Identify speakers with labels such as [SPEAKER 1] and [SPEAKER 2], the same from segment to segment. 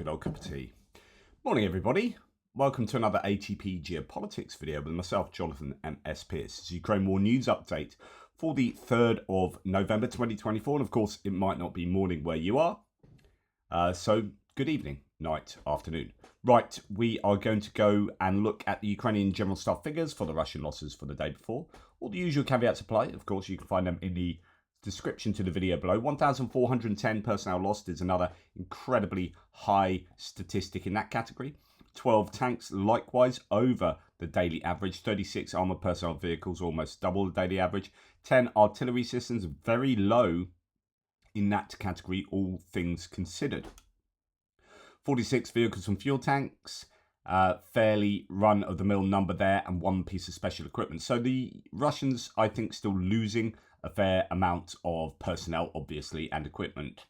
[SPEAKER 1] old cup of tea. Morning, everybody. Welcome to another ATP Geopolitics video with myself, Jonathan M.S. Pearce. It's Ukraine War News Update for the 3rd of November 2024. And of course, it might not be morning where you are. So good evening, night, afternoon. Right, we are going to go and look at the Ukrainian general staff figures for the Russian losses for the day before. All the usual caveats apply. Of course, you can find them in the description to the video below. 1,410 personnel lost is another incredibly high statistic in that category. 12 tanks likewise over the daily average. 36 armoured personnel vehicles, almost double the daily average. 10 artillery systems, very low in that category, all things considered. 46 vehicles and fuel tanks, fairly run-of-the-mill number there, and one piece of special equipment. So the Russians, I think, still losing a fair amount of personnel, obviously, and equipment.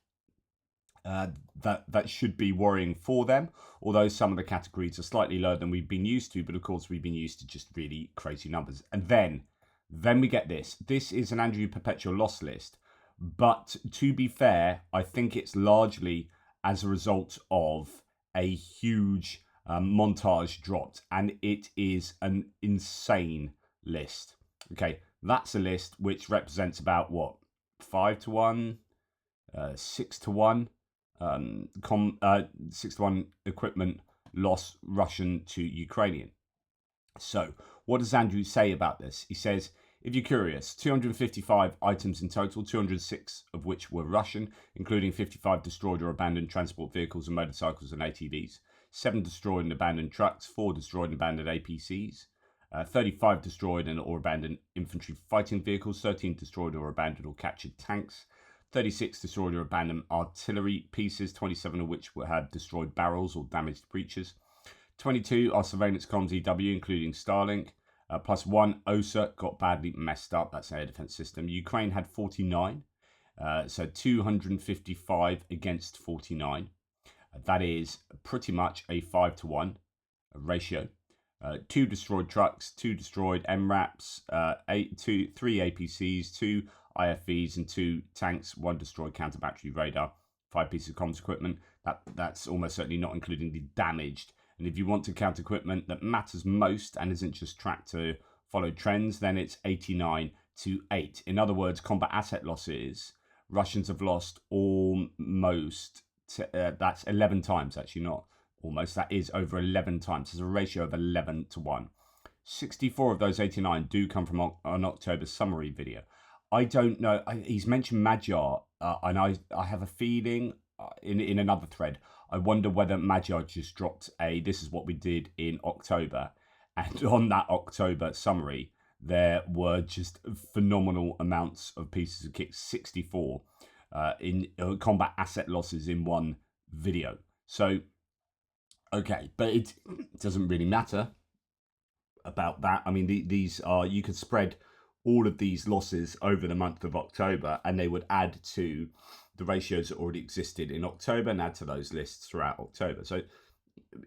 [SPEAKER 1] That should be worrying for them, although some of the categories are slightly lower than we've been used to, but of course we've been used to just really crazy numbers. And then we get this. This is an Andrew Perpetual loss list, but to be fair, I think it's largely as a result of a huge montage dropped, and it is an insane list. Okay, that's a list which represents about what, 5 to 1, 6 to 1, 6 to 1 equipment loss Russian to Ukrainian. So what does Andrew say about this? He says, if you're curious, 255 items in total, 206 of which were Russian, including 55 destroyed or abandoned transport vehicles and motorcycles and ATVs, 7 destroyed and abandoned trucks, 4 destroyed and abandoned APCs, 35 destroyed and or abandoned infantry fighting vehicles, 13 destroyed or abandoned or captured tanks, 36 destroyed or abandoned artillery pieces, 27 of which had destroyed barrels or damaged breaches, 22 are surveillance comms EW, including Starlink, plus 1 OSA got badly messed up, that's an air defense system. Ukraine had 49, so 255 against 49. That is pretty much a 5 to 1 ratio. 2 destroyed trucks, 2 destroyed MRAPs, 3 APCs, 2 IFVs and 2 tanks, 1 destroyed counter-battery radar, 5 pieces of comms equipment. That's almost certainly not including the damaged. And if you want to count equipment that matters most and isn't just tracked to follow trends, then it's 89 to 8. In other words, combat asset losses, Russians have lost almost, that's 11 times, actually not almost, that is over 11 times. There's a ratio of 11 to 1. 64 of those 89 do come from an October summary video. I don't know, he's mentioned Magyar, and I have a feeling in another thread, I wonder whether Magyar just dropped this is what we did in October. And on that October summary, there were just phenomenal amounts of pieces of kit, 64 in combat asset losses in one video. So, okay, but it doesn't really matter about that. I mean, these are, you could spread all of these losses over the month of October and they would add to the ratios that already existed in October and add to those lists throughout October. So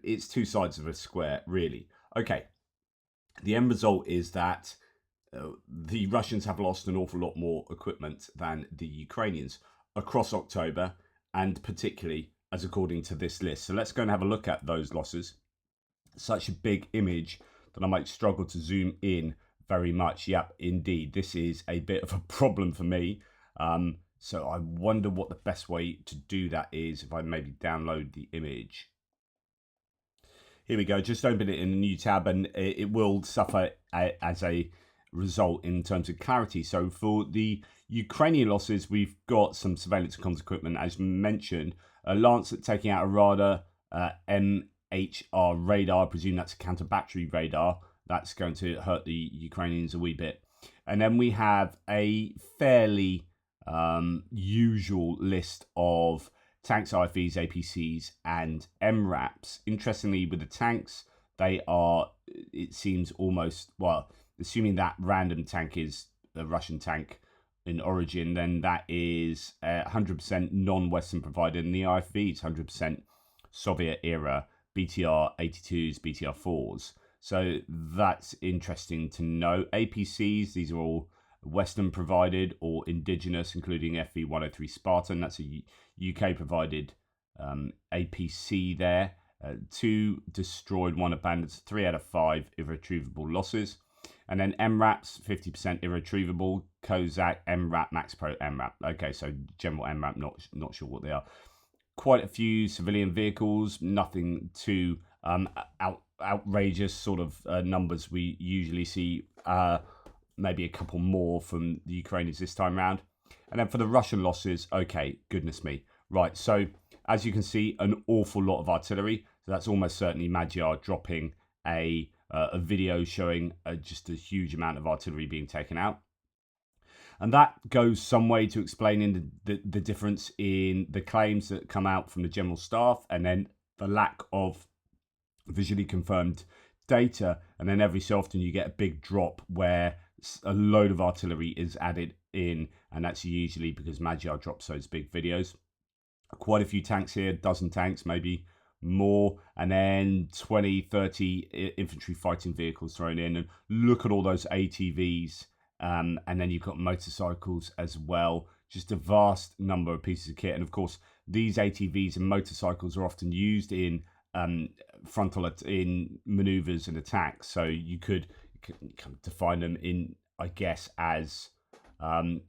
[SPEAKER 1] it's two sides of a square, really. Okay, the end result is that the Russians have lost an awful lot more equipment than the Ukrainians across October, and particularly as according to this list. So let's go and have a look at those losses. Such a big image that I might struggle to zoom in very much. Yep, indeed, this is a bit of a problem for me. So I wonder what the best way to do that is, if I maybe download the image. Here we go, just open it in a new tab and it will suffer as a result in terms of clarity. So for the Ukrainian losses, we've got some surveillance comms equipment, as mentioned. Lancet taking out a radar, MHR radar, I presume that's a counter-battery radar. That's going to hurt the Ukrainians a wee bit. And then we have a fairly usual list of tanks, IFVs, APCs, and MRAPs. Interestingly, with the tanks, they are, it seems almost, well, assuming that random tank is a Russian tank in origin, then that is 100% non-Western provided, and the IFVs 100% Soviet era BTR 82s, BTR 4s. So that's interesting to know. APCs, these are all Western provided or indigenous, including FV103 Spartan. That's a UK provided APC there. 2 destroyed, 1 abandoned, 3 out of 5 irretrievable losses. And then MRAPs, 50% irretrievable. Kozak, MRAP, Max Pro, MRAP. Okay, so general MRAP, not sure what they are. Quite a few civilian vehicles, nothing too outrageous sort of numbers we usually see. Maybe a couple more from the Ukrainians this time round. And then for the Russian losses, okay, goodness me. Right, so as you can see, an awful lot of artillery. So that's almost certainly Magyar dropping a video showing just a huge amount of artillery being taken out. And that goes some way to explaining the difference in the claims that come out from the General Staff and then the lack of visually confirmed data. And then every so often you get a big drop where a load of artillery is added in, and that's usually because Magyar drops those big videos. Quite a few tanks here, a dozen tanks, maybe more, and then 20, 30 infantry fighting vehicles thrown in. And look at all those ATVs. And then you've got motorcycles as well. Just a vast number of pieces of kit. And of course, these ATVs and motorcycles are often used in frontal in maneuvers and attacks. So you could define them in, I guess, as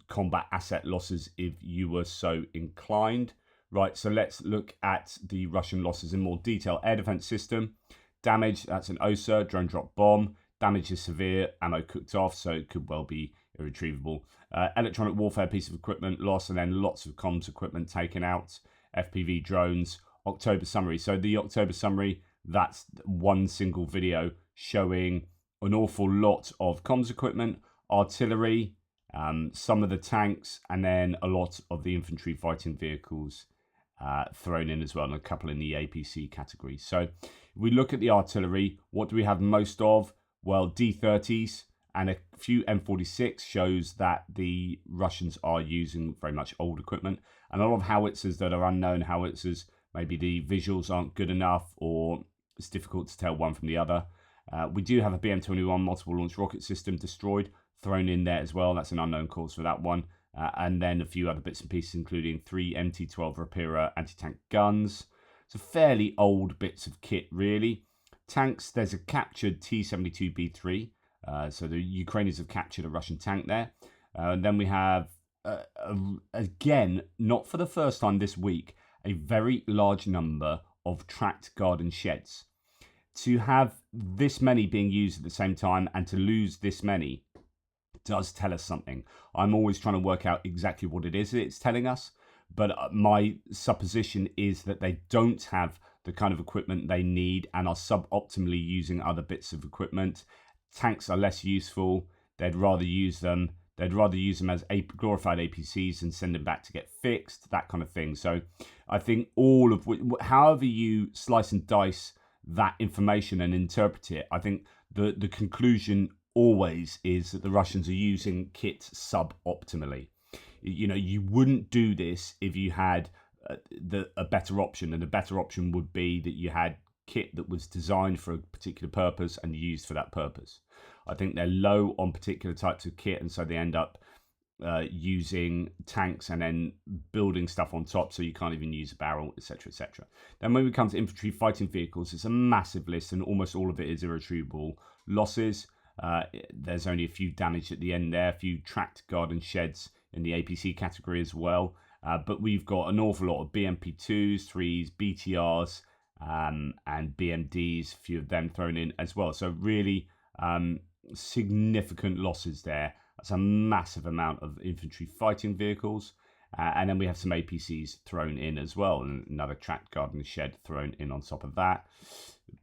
[SPEAKER 1] combat asset losses if you were so inclined. Right, so let's look at the Russian losses in more detail. Air defense system damage, that's an OSA, drone drop bomb. Damage is severe, ammo cooked off, so it could well be irretrievable. Electronic warfare piece of equipment lost, and then lots of comms equipment taken out. FPV drones. October summary. So the October summary, that's one single video showing an awful lot of comms equipment, artillery, some of the tanks, and then a lot of the infantry fighting vehicles thrown in as well, and a couple in the APC category. So if we look at the artillery, what do we have most of? Well, D-30s and a few M46 shows that the Russians are using very much old equipment, and a lot of howitzers that are unknown howitzers. Maybe the visuals aren't good enough, or it's difficult to tell one from the other. We do have a BM-21 multiple launch rocket system destroyed, thrown in there as well. That's an unknown cause for that one. And then a few other bits and pieces, including 3 MT-12 Rapira anti-tank guns. So fairly old bits of kit, really. Tanks, there's a captured T-72B3. So the Ukrainians have captured a Russian tank there. And then we have, again, not for the first time this week, a very large number of tracked garden sheds. To have this many being used at the same time and to lose this many does tell us something. I'm always trying to work out exactly what it is it's telling us, but my supposition is that they don't have the kind of equipment they need and are suboptimally using other bits of equipment. Tanks are less useful. They'd rather use them as glorified APCs and send them back to get fixed, that kind of thing. So I think all of however you slice and dice that information and interpret it, I think the conclusion always is that the Russians are using kit suboptimally. You know, you wouldn't do this if you had a better option, and a better option would be that you had kit that was designed for a particular purpose and used for that purpose. I think they're low on particular types of kit, and so they end up using tanks and then building stuff on top, so you can't even use a barrel, etc., etc. Then when we come to infantry fighting vehicles, it's a massive list, and almost all of it is irretrievable losses. There's only a few damage at the end there, a few tracked garden sheds in the APC category as well. But we've got an awful lot of BMP2s, 3s, BTRs, and BMDs, a few of them thrown in as well. So really significant losses there. That's a massive amount of infantry fighting vehicles. And then we have some APCs thrown in as well, and another tracked garden shed thrown in on top of that.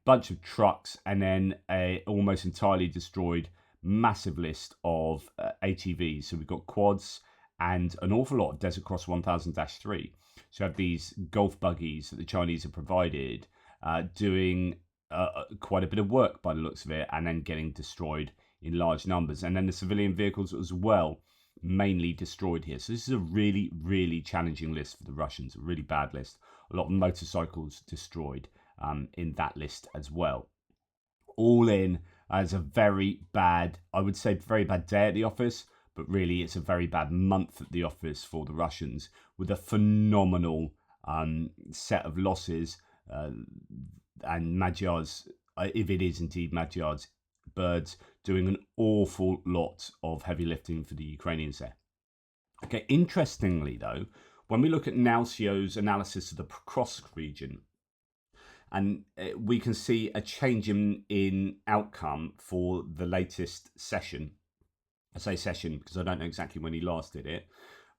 [SPEAKER 1] Bunch of trucks, and then a almost entirely destroyed massive list of ATVs. So we've got quads and an awful lot of Desert Cross 1000-3. So you have these golf buggies that the Chinese have provided, doing quite a bit of work by the looks of it, and then getting destroyed in large numbers. And then the civilian vehicles as well, mainly destroyed here. So this is a really, really challenging list for the Russians, a really bad list. A lot of motorcycles destroyed in that list as well. All in as a very bad, I would say very bad day at the office, but really it's a very bad month at the office for the Russians, with a phenomenal set of losses, and Magyar's, if it is indeed Magyar's birds, doing an awful lot of heavy lifting for the Ukrainians there. Okay, interestingly though, when we look at Nalcio's analysis of the Pokrovsk region, and we can see a change in outcome for the latest session. I say session because I don't know exactly when he last did it,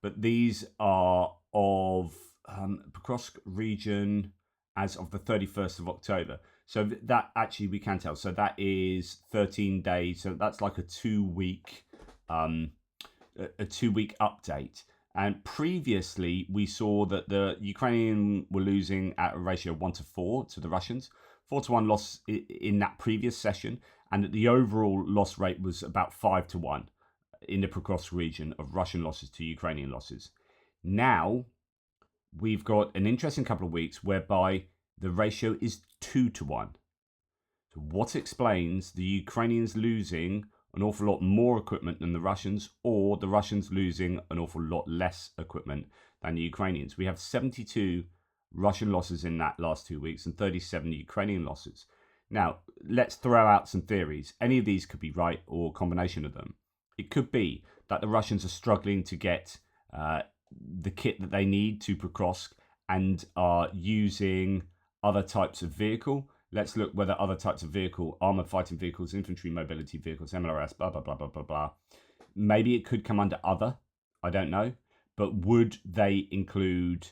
[SPEAKER 1] but these are of Pokrovsk region as of the 31st of October. So that actually we can tell. So that is 13 days. So that's like a 2-week update. And previously, we saw that the Ukrainian were losing at a ratio of 1-4 to the Russians, 4-1 loss in that previous session, and that the overall loss rate was about 5-1 in the Pokrovsk region of Russian losses to Ukrainian losses. Now, we've got an interesting couple of weeks whereby the ratio is 2-1. So what explains the Ukrainians losing an awful lot more equipment than the Russians, or the Russians losing an awful lot less equipment than the Ukrainians? We have 72 Russian losses in that last 2 weeks and 37 Ukrainian losses. Now, let's throw out some theories. Any of these could be right, or a combination of them. It could be that the Russians are struggling to get the kit that they need to Pokrovsk and are using other types of vehicle. Let's look whether other types of vehicle, armored fighting vehicles, infantry mobility vehicles, MLRS, blah, blah, blah, blah, blah, blah. Maybe it could come under other. I don't know. But would they include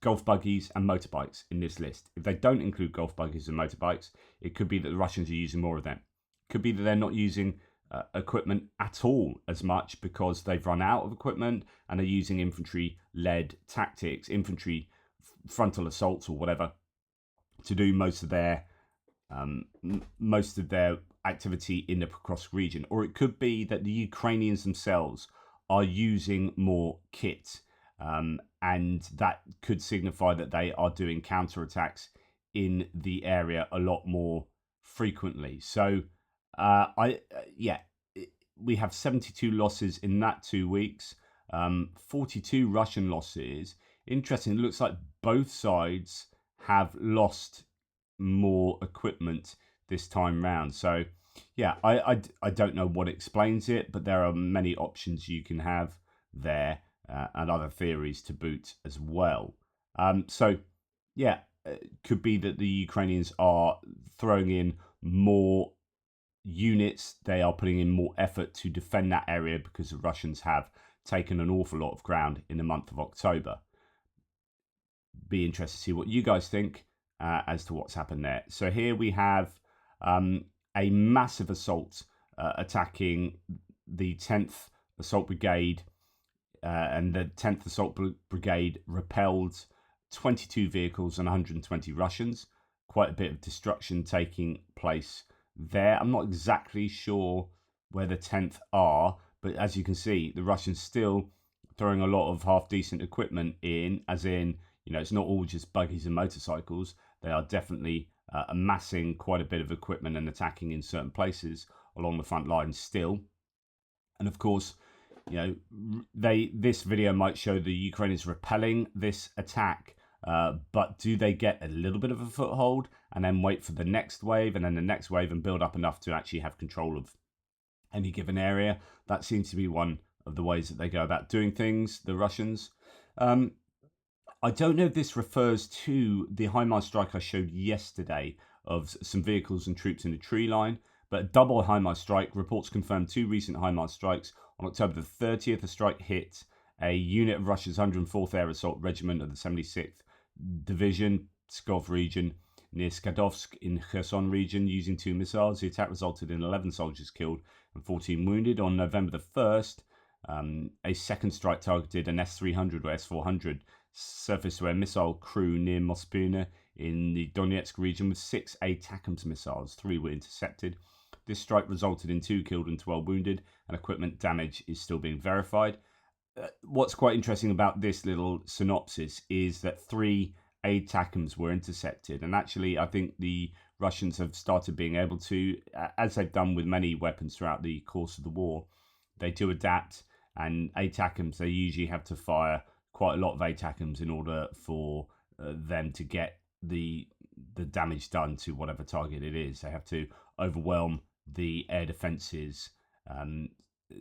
[SPEAKER 1] golf buggies and motorbikes in this list? If they don't include golf buggies and motorbikes, it could be that the Russians are using more of them. It could be that they're not using equipment at all as much because they've run out of equipment and are using infantry-led tactics, infantry frontal assaults or whatever, to do most of their activity in the Pokrovsk region. Or it could be that the Ukrainians themselves are using more kit, and that could signify that they are doing counterattacks in the area a lot more frequently. So we have 72 losses in that 2 weeks, 42 Russian losses. Interesting, it looks like both sides have lost more equipment this time round. So yeah, I don't know what explains it, but there are many options you can have there, and other theories to boot as well. So yeah, it could be that the Ukrainians are throwing in more units, they are putting in more effort to defend that area because the Russians have taken an awful lot of ground in the month of October. Be interested to see what you guys think as to what's happened there. So here we have a massive assault attacking the 10th Assault Brigade, and the 10th Assault Brigade repelled 22 vehicles and 120 Russians. Quite a bit of destruction taking place there. I'm not exactly sure where the 10th are, but as you can see, the Russians still throwing a lot of half-decent equipment in, as in, you know, it's not all just buggies and motorcycles. They are definitely amassing quite a bit of equipment and attacking in certain places along the front line still. And of course, you know, this video might show the Ukrainians repelling this attack, but do they get a little bit of a foothold and then wait for the next wave and then the next wave and build up enough to actually have control of any given area? That seems to be one of the ways that they go about doing things, the Russians. I don't know if this refers to the HIMARS strike I showed yesterday of some vehicles and troops in the tree line, but a double HIMARS strike. Reports confirmed 2 recent HIMARS strikes. On October the 30th, a strike hit a unit of Russia's 104th Air Assault Regiment of the 76th Division, Pskov region, near Skadovsk in Kherson region, using 2 missiles. The attack resulted in 11 soldiers killed and 14 wounded. On November the 1st, a second strike targeted an S-300 or S-400 surface-to-air missile crew near Mospina in the Donetsk region with 6 ATACMS missiles. 3 were intercepted. This strike resulted in 2 killed and 12 wounded, and equipment damage is still being verified. What's quite interesting about this little synopsis is that 3 ATACMS were intercepted, and actually I think the Russians have started being able to, as they've done with many weapons throughout the course of the war, they do adapt, and ATACMS, they usually have to fire quite a lot of ATACMS in order for them to get the damage done to whatever target it is. They have to overwhelm the air defences.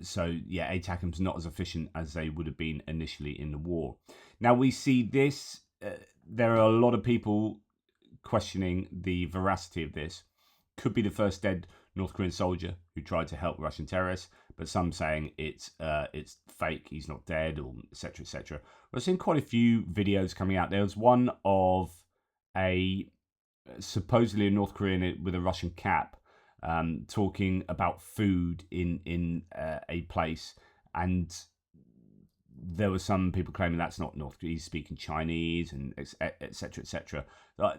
[SPEAKER 1] So yeah, ATACMS not as efficient as they would have been initially in the war. Now we see this. There are a lot of people questioning the veracity of this. Could be the first dead North Korean soldier who tried to help Russian terrorists, but some saying it's fake, he's not dead, or etc. etc. We've seen quite a few videos coming out. There was one of supposedly a North Korean with a Russian cap talking about food in a place, and there were some people claiming that's not North Korea, he's speaking Chinese, and etc. etc.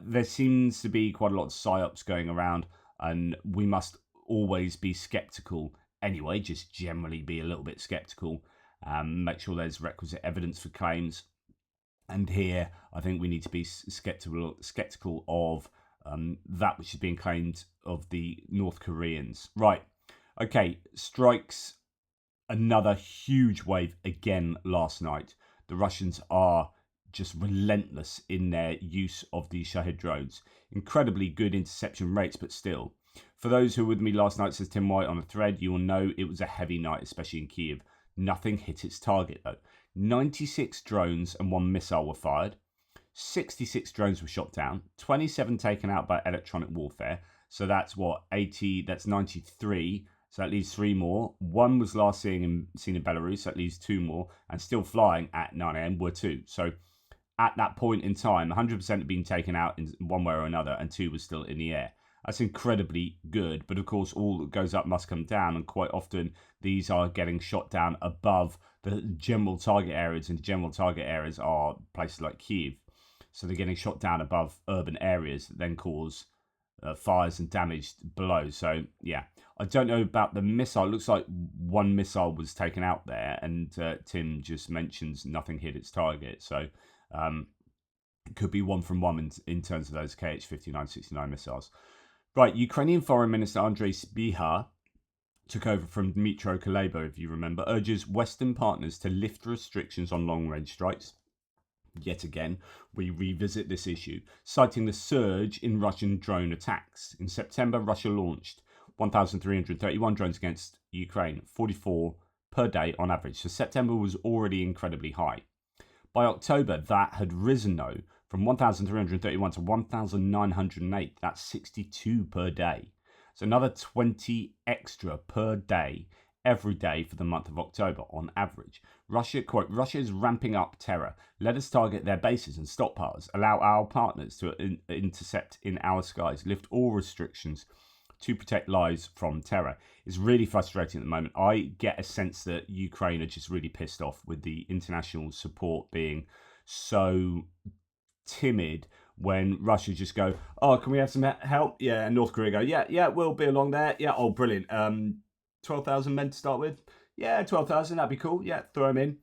[SPEAKER 1] There seems to be quite a lot of psyops going around, and we must always be skeptical anyway, just generally be a little bit skeptical, make sure there's requisite evidence for claims. And here, I think we need to be skeptical of that which is being claimed of the North Koreans. Right, okay, strikes another huge wave again last night. The Russians are just relentless in their use of these Shahed drones. Incredibly good interception rates, but still. For those who were with me last night, says Tim White on the thread, you will know it was a heavy night, especially in Kiev. Nothing hit its target though. 96 drones and 1 missile were fired. 66 drones were shot down. 27 taken out by electronic warfare. So that's what, 80, that's 93. So that leaves 3 more. 1 was last seen in Belarus, so that leaves 2 more. And still flying at 9 a.m. were 2. So at that point in time, 100% had been taken out in one way or another, and 2 was still in the air. That's incredibly good, but of course all that goes up must come down, and quite often these are getting shot down above the general target areas, and general target areas are places like Kiev. So they're getting shot down above urban areas that then cause fires and damage below. So yeah, I don't know about the missile. It looks like 1 missile was taken out there, and Tim just mentions nothing hit its target. So it could be 1 from 1 in terms of those KH-59-69 missiles. Right, Ukrainian Foreign Minister Andrei Sybiha took over from Dmytro Kuleba, if you remember, urges Western partners to lift restrictions on long-range strikes. Yet again, we revisit this issue, citing the surge in Russian drone attacks. In September, Russia launched 1,331 drones against Ukraine, 44 per day on average. So September was already incredibly high. By October, that had risen, though, from 1,331 to 1,908. That's 62 per day. So another 20 extra per day, every day for the month of October on average. Russia, quote, Russia is ramping up terror. Let us target their bases and stockpiles. Allow our partners to intercept in our skies. Lift all restrictions to protect lives from terror. It's really frustrating at the moment. I get a sense that Ukraine are just really pissed off with the international support being so timid when Russia just go, oh, can we have some help? Yeah, and North Korea go, yeah, we'll be along there. Yeah, oh, brilliant. 12,000 men to start with. Yeah, 12,000, that'd be cool. Yeah, throw them in.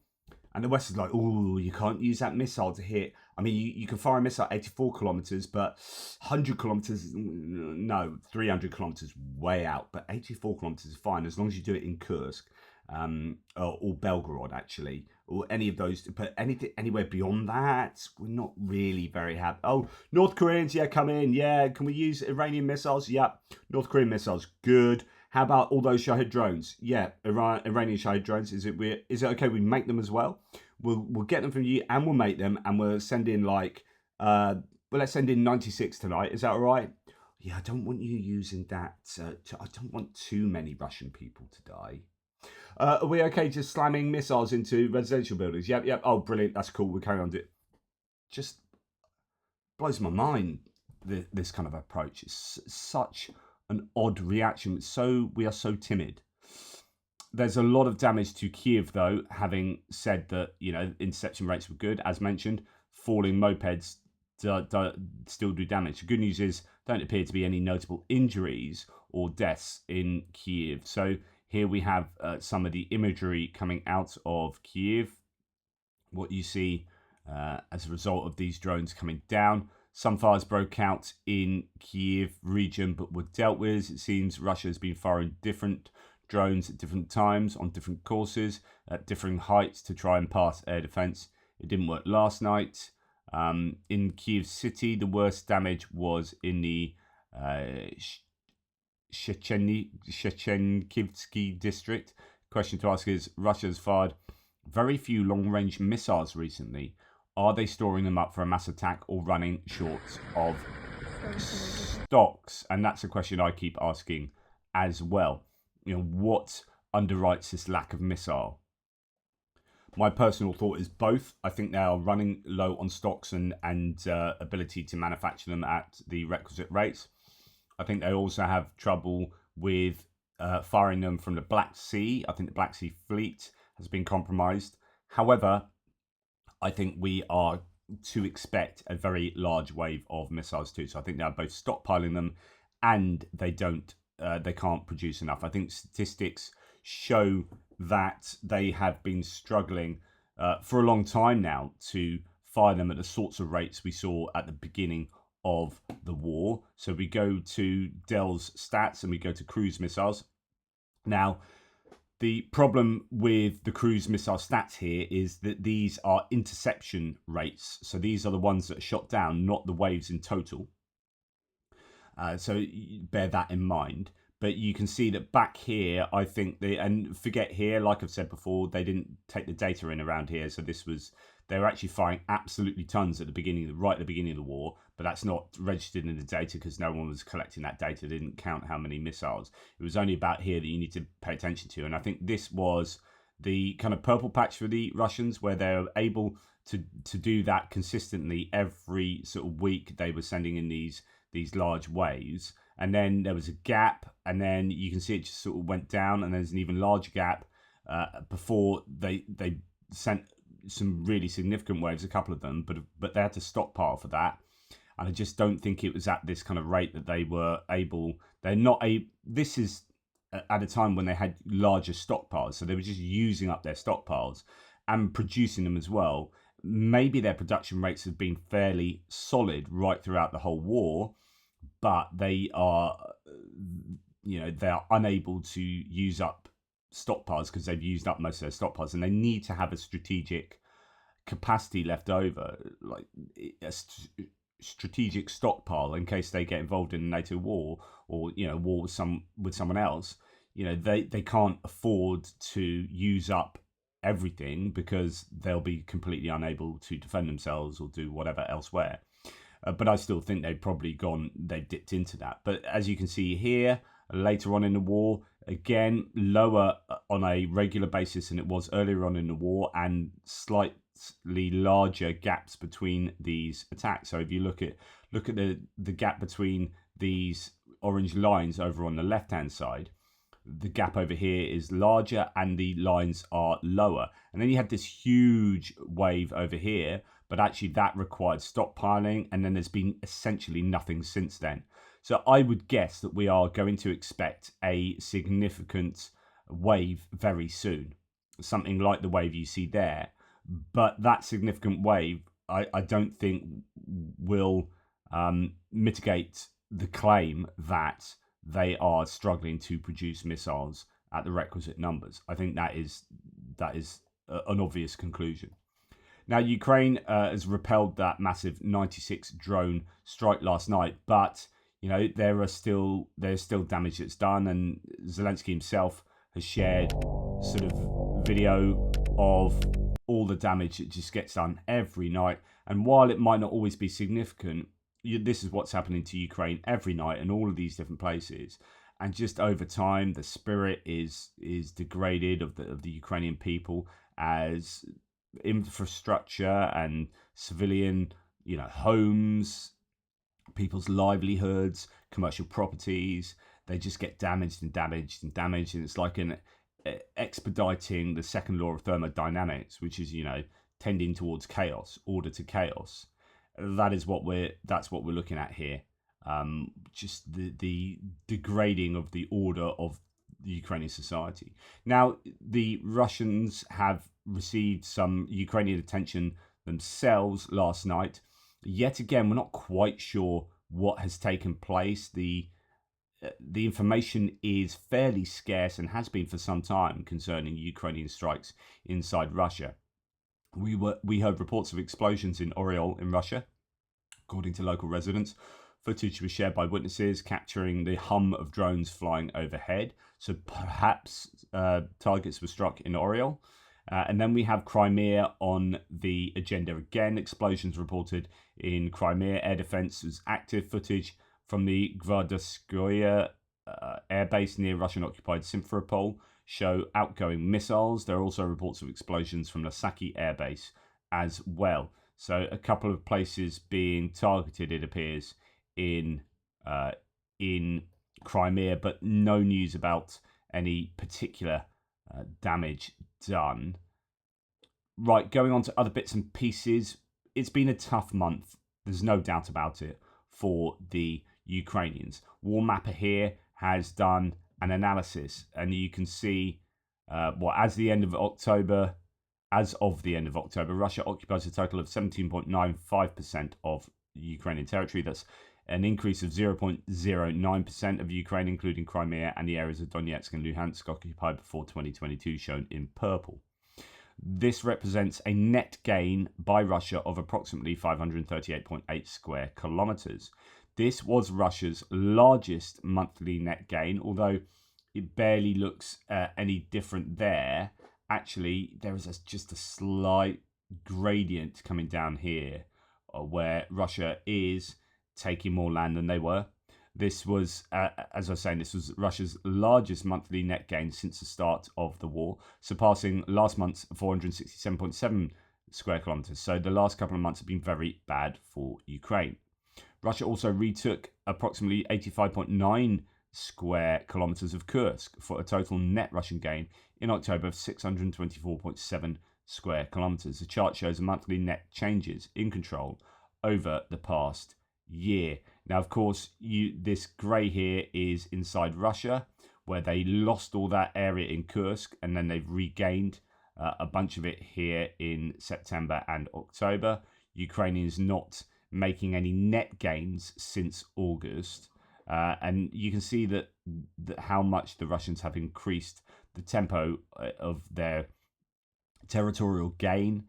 [SPEAKER 1] And the West is like, oh, you can't use that missile to hit. I mean, you can fire a missile 84 kilometers, but 100 kilometers, no, 300 kilometers way out. But 84 kilometers is fine as long as you do it in Kursk or Belgorod, actually, or any of those. But anywhere beyond that, we're not really very happy. Oh, North Koreans, yeah, come in. Yeah, can we use Iranian missiles? Yeah, North Korean missiles, good. How about all those Shahed drones? Yeah, Iranian Shahed drones. Is it okay we make them as well? We'll get them from you, and we'll make them, and we'll send in let's send in 96 tonight. Is that all right? Yeah, I don't want you using that. I don't want too many Russian people to die. Are we okay just slamming missiles into residential buildings? Yep. Oh, brilliant. That's cool. We'll carry on. Just blows my mind, this kind of approach. It's such an odd reaction. We are so timid. There's a lot of damage to Kiev, though, having said that, interception rates were good. As mentioned, falling mopeds still do damage. The good news is don't appear to be any notable injuries or deaths in Kiev. So here we have some of the imagery coming out of Kiev. What you see as a result of these drones coming down. Some fires broke out in Kiev region, but were dealt with. It seems Russia has been firing different drones at different times on different courses at differing heights to try and pass air defense. It didn't work last night. In Kiev City, the worst damage was in the Shechenkivsky district. Question to ask is, Russia's fired very few long-range missiles recently. Are they storing them up for a mass attack or running short of stocks? And that's a question I keep asking as well. What underwrites this lack of missile? My personal thought is both. I think they are running low on stocks and ability to manufacture them at the requisite rates. I think they also have trouble with firing them from the Black Sea. I think the Black Sea fleet has been compromised. However, I think we are to expect a very large wave of missiles too. So I think they are both stockpiling them, and they can't produce enough. I think statistics show that they have been struggling for a long time now to fire them at the sorts of rates we saw at the beginning of the war. So we go to Dell's stats and we go to cruise missiles. Now, the problem with the cruise missile stats here is that these are interception rates. So these are the ones that are shot down, not the waves in total. So bear that in mind. But you can see that back here, I think and forget here, like I've said before, they didn't take the data in around here. So they were actually firing absolutely tons at the beginning, right at the beginning of the war. But that's not registered in the data because no one was collecting that data. They didn't count how many missiles. It was only about here that you need to pay attention to. And I think this was the kind of purple patch for the Russians, where they're able to do that consistently every sort of week. They were sending in these large waves. And then there was a gap, and then you can see it just sort of went down, and there's an even larger gap before they sent some really significant waves, a couple of them, but they had to stockpile for that. And I just don't think it was at this kind of rate that they were able. This is at a time when they had larger stockpiles, so they were just using up their stockpiles and producing them as well. Maybe their production rates have been fairly solid right throughout the whole war, but they are unable to use up stockpiles because they've used up most of their stockpiles, and they need to have a strategic capacity left over, like a strategic stockpile in case they get involved in a NATO war or war with someone else. They can't afford to use up everything because they'll be completely unable to defend themselves or do whatever elsewhere. But I still think they've dipped into that. But as you can see here, later on in the war, again, lower on a regular basis than it was earlier on in the war, and slightly larger gaps between these attacks. So if you look at the gap between these orange lines over on the left-hand side, the gap over here is larger and the lines are lower. And then you have this huge wave over here, but actually that required stockpiling, and then there's been essentially nothing since then. So I would guess that we are going to expect a significant wave very soon, something like the wave you see there. But that significant wave, I don't think will mitigate the claim that they are struggling to produce missiles at the requisite numbers. I think that is an obvious conclusion. Now, Ukraine has repelled that massive 96 drone strike last night, but there's still damage that's done, and Zelensky himself has shared sort of video of all the damage that just gets done every night. And while it might not always be significant, this is what's happening to Ukraine every night in all of these different places. And just over time, the spirit is degraded of the Ukrainian people as infrastructure and civilian, homes, people's livelihoods, commercial properties, they just get damaged and damaged and damaged. And it's like expediting the second law of thermodynamics, which is, tending towards chaos, order to chaos. That's what we're looking at here. Just the degrading of the order of the Ukrainian society. Now, the Russians have received some Ukrainian attention themselves last night. Yet again, we're not quite sure what has taken place. The information is fairly scarce and has been for some time concerning Ukrainian strikes inside Russia. We heard reports of explosions in Oriol in Russia, according to local residents. Footage was shared by witnesses capturing the hum of drones flying overhead. So perhaps targets were struck in Oriol. And then we have Crimea on the agenda again. Explosions reported in Crimea. Air defense was active. Footage from the Gvardoskoye airbase near Russian-occupied Simferopol show outgoing missiles. There are also reports of explosions from Lasaki airbase as well. So a couple of places being targeted, it appears, in Crimea, but no news about any particular damage done. Right, going on to other bits and pieces. It's been a tough month. There's no doubt about it for the Ukrainians. War Mapper here has done an analysis, and you can see as of the end of October, Russia occupies a total of 17.95% of Ukrainian territory. That's an increase of 0.09% of Ukraine, including Crimea and the areas of Donetsk and Luhansk occupied before 2022, shown in purple. This represents a net gain by Russia of approximately 538.8 square kilometers. This was Russia's largest monthly net gain, although it barely looks any different there. Actually, there is just a slight gradient coming down here where Russia is taking more land than they were. This was, as I was saying, this was Russia's largest monthly net gain since the start of the war, surpassing last month's 467.7 square kilometers. So the last couple of months have been very bad for Ukraine. Russia also retook approximately 85.9 square kilometers of Kursk for a total net Russian gain in October of 624.7 square kilometers. The chart shows monthly net changes in control over the past year. Now, of course, this grey here is inside Russia, where they lost all that area in Kursk, and then they've regained a bunch of it here in September and October. Ukrainians not making any net gains since August. And you can see that how much the Russians have increased the tempo of their territorial gain,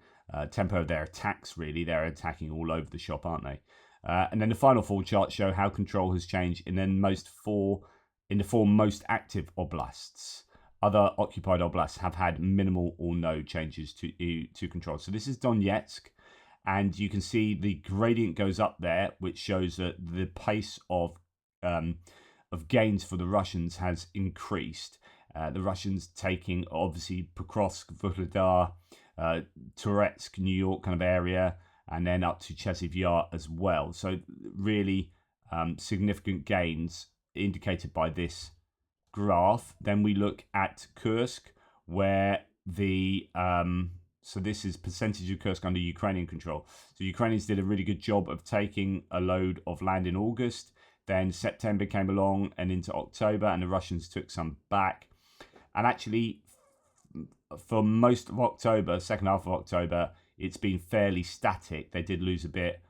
[SPEAKER 1] tempo of their attacks, really. They're attacking all over the shop, aren't they? And then the final four charts show how control has changed in the four most active oblasts. Other occupied oblasts have had minimal or no changes to control. So this is Donetsk, and you can see the gradient goes up there, which shows that the pace of gains for the Russians has increased. The Russians taking obviously Pokrovsk, Vuhledar, Toretsk, New York kind of area, and then up to Chasiv Yar as well. So really significant gains indicated by this graph. Then we look at Kursk, where so this is percentage of Kursk under Ukrainian control. So Ukrainians did a really good job of taking a load of land in August. Then September came along and into October, and the Russians took some back. And actually, for most of October, second half of October, it's been fairly static. They did lose a bit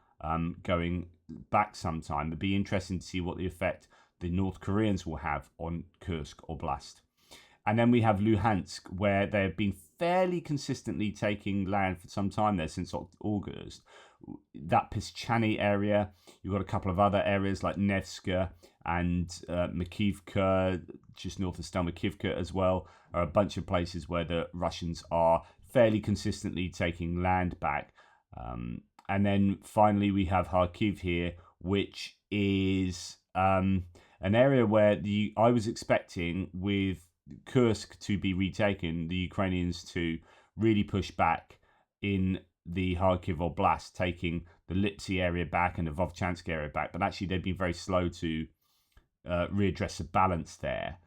[SPEAKER 1] going back sometime. It'd be interesting to see what the effect the North Koreans will have on Kursk Oblast. And then we have Luhansk, where they've been fairly consistently taking land for some time there since August. That Pischany area, you've got a couple of other areas like Nevska and Makivka, just north of Stelmakivka as well, are a bunch of places where the Russians are fairly consistently taking land back. And then finally we have Kharkiv here, which is an area where I was expecting with Kursk to be retaken, the Ukrainians to really push back in the Kharkiv Oblast, taking the Lipsy area back and the Vovchansk area back. But actually they've been very slow to readdress the balance there.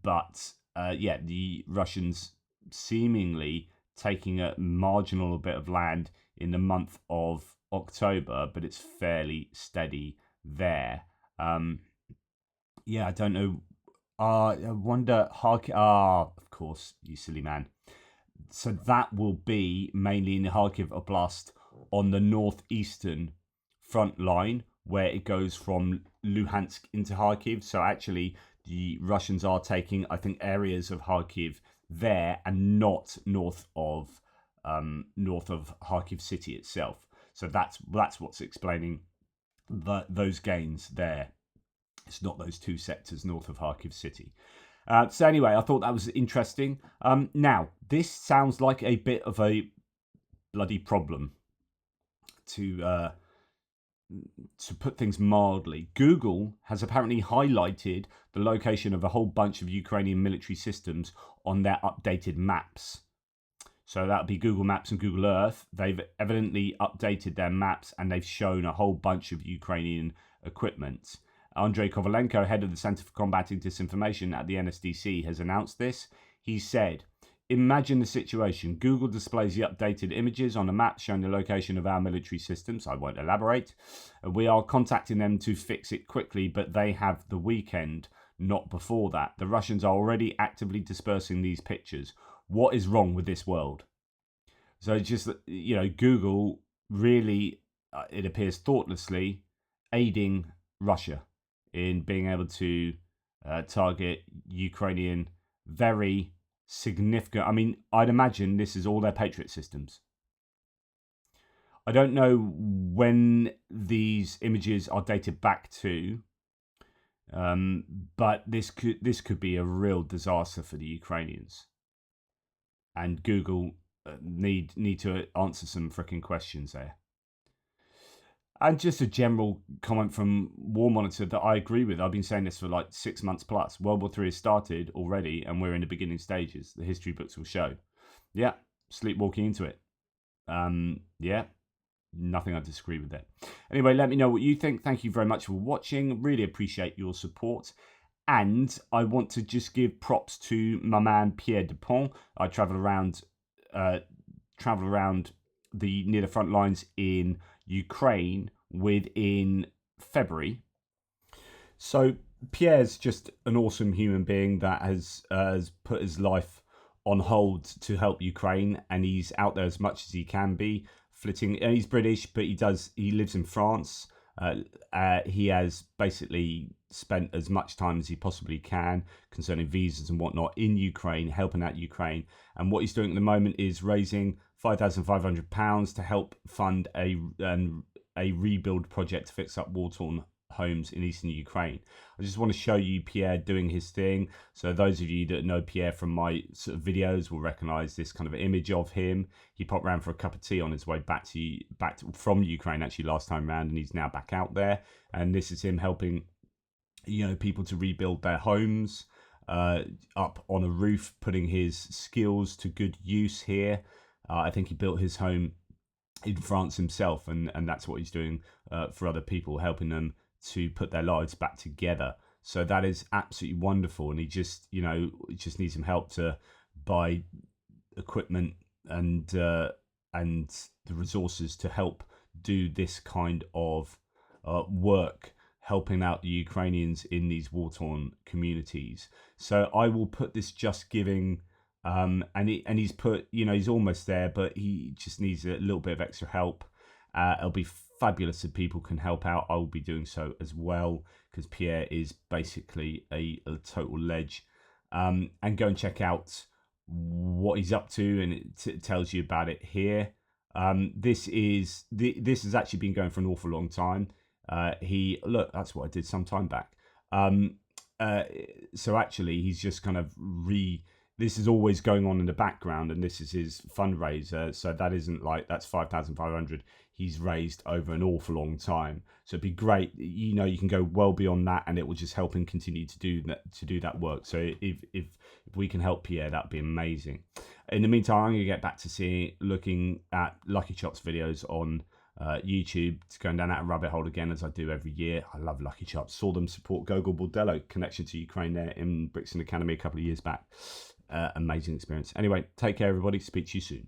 [SPEAKER 1] But the Russians seemingly taking a marginal bit of land in the month of October, but it's fairly steady there. I don't know. I wonder, of course, you silly man. So that will be mainly in the Kharkiv Oblast on the northeastern front line, where it goes from Luhansk into Kharkiv. So actually, the Russians are taking, I think, areas of Kharkiv there and not north of north of Kharkiv city itself. So that's what's explaining those gains there. It's not those two sectors north of Kharkiv city. So anyway, I thought that was interesting. Now, this sounds like a bit of a bloody problem, to put things mildly. Google has apparently highlighted the location of a whole bunch of Ukrainian military systems on their updated maps. So that would be Google Maps and Google Earth. They've evidently updated their maps and they've shown a whole bunch of Ukrainian equipment. Andrei Kovalenko, head of the Center for Combating Disinformation at the NSDC, has announced this. He said, "Imagine the situation. Google displays the updated images on a map showing the location of our military systems. I won't elaborate. We are contacting them to fix it quickly, but they have the weekend, not before that. The Russians are already actively dispersing these pictures. What is wrong with this world?" So just, Google really, it appears thoughtlessly, aiding Russia in being able to target Ukrainian very significant. I mean, I'd imagine this is all their Patriot systems. I don't know when these images are dated back to, but this could be a real disaster for the Ukrainians. And Google need to answer some freaking questions there. And just a general comment from War Monitor that I agree with. I've been saying this for like 6 months plus. World War III has started already, and we're in the beginning stages. The history books will show. Yeah, sleepwalking into it. Yeah, nothing I disagree with there. Anyway, let me know what you think. Thank you very much for watching. Really appreciate your support. And I want to just give props to my man Pierre Dupont. I travel around near the front lines in Ukraine within February. So Pierre's just an awesome human being that has put his life on hold to help Ukraine, and he's out there as much as he can be, flitting. And he's British, but he lives in France. He has basically spent as much time as he possibly can concerning visas and whatnot in Ukraine, helping out Ukraine. And what he's doing at the moment is raising £5,500 to help fund a rebuild project to fix up war-torn homes in eastern Ukraine. I just want to show you Pierre doing his thing. So those of you that know Pierre from my sort of videos will recognize this kind of image of him. He popped around for a cup of tea on his way back from Ukraine actually last time around, and he's now back out there. And this is him helping people to rebuild their homes up on a roof, putting his skills to good use here. I think he built his home in France himself, and that's what he's doing for other people, helping them to put their lives back together. So that is absolutely wonderful. And he just needs some help to buy equipment and the resources to help do this kind of work, helping out the Ukrainians in these war-torn communities. So I will put this Just Giving, and he's put, he's almost there, but he just needs a little bit of extra help. It'll be fabulous if people can help out. I will be doing so as well, because Pierre is basically a total ledge. And go and check out what he's up to, and it tells you about it here. This has actually been going for an awful long time. That's what I did some time back. So actually, he's just kind of this is always going on in the background, and this is his fundraiser. So that isn't like that's 5,500 he's raised over an awful long time. So it'd be great, you can go well beyond that, and it will just help him continue to do that work. So if we can help Pierre, that'd be amazing. In the meantime, I'm gonna get back to looking at Lucky Chops videos on YouTube. It's going down that rabbit hole again, as I do every year. I love Lucky Chops. Saw them support Gogol Bordello, connection to Ukraine there in Brixton Academy a couple of years back. Amazing experience. Anyway, take care, everybody. Speak to you soon.